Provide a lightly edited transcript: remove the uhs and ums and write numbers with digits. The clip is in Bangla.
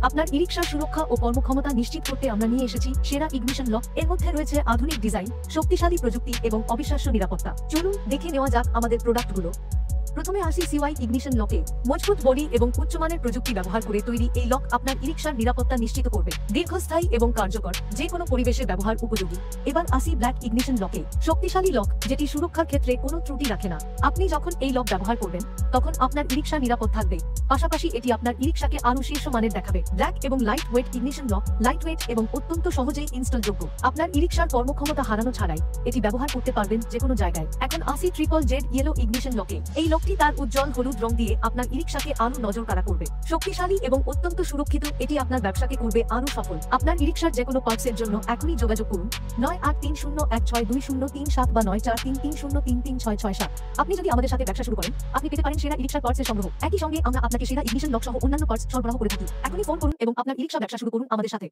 আপনার ই-রিকশার সুরক্ষা ও কর্মক্ষমতা নিশ্চিত করতে আমরা নিয়ে এসেছি সেরা ইগনিশন লক। এর মধ্যে রয়েছে আধুনিক ডিজাইন, শক্তিশালী প্রযুক্তি এবং অবিশ্বাস্য নিরাপত্তা। চলুন দেখে নেওয়া যাক আমাদের প্রোডাক্টগুলো। প্রথমে আসি সিওয়াই ইগনিশন লকে। মজবুত বডি এবং উচ্চমানের প্রযুক্তি ব্যবহার করে তৈরি এই লক আপনার ই-রিকশার নিরাপত্তা নিশ্চিত করবে। দীর্ঘস্থায়ী এবং কার্যকর, যে কোনো পরিবেশে ব্যবহার উপযোগী। এবার আসি ব্ল্যাক ইগনিশন লকে। শক্তিশালী লক যেটি সুরক্ষার ক্ষেত্রে কোনো ত্রুটি রাখে না। আপনি যখন এই লক ব্যবহার করবেন তখন আপনার ই-রিকশা নিরাপদ থাকবে, পাশাপাশি এটি আপনার ই-রিকশাকে আরো শীর্ষ মানের দেখাবে। ব্ল্যাক এবং light weight ignition lock. Light weight এবং অত্যন্ত সহজেই ইনস্টলযোগ্য। আপনার ই-রিকশার কর্মক্ষমতা হারানো ছাড়াই এটি ব্যবহার করতে পারবেন যে কোনো জায়গায়। এখন আসি ট্রিপল জেড ইয়েলো ইগনিশন লকে। এই লকটি তার উজ্জ্বল হলুদ রং দিয়ে আপনার ই-রিকশাকে আরো নজরকাড়া করবে। শক্তিশালী এবং অত্যন্ত সুরক্ষিত, এটি আপনার ব্যবসাকে করবে আরো সফল। আপনার ই-রিকশার যে কোনো পার্টসের জন্য এখনই যোগাযোগ করুন 9830162037 বা 9433033667। আপনি যদি আমাদের সাথে ব্যবসা শুরু করেন, আপনি পেতে পারেন সেরা ই-রিকশার পার্টসের সংগ্রহ। একই সঙ্গে আমরা আপনাকে সেরা ইগনিশন লক সহ অন্যান্য পার্টস সরবরাহ করে থাকি। এখনই ফোন করুন এবং আপনার ই-রিকশা ব্যবসা শুরু করুন আমাদের সাথে।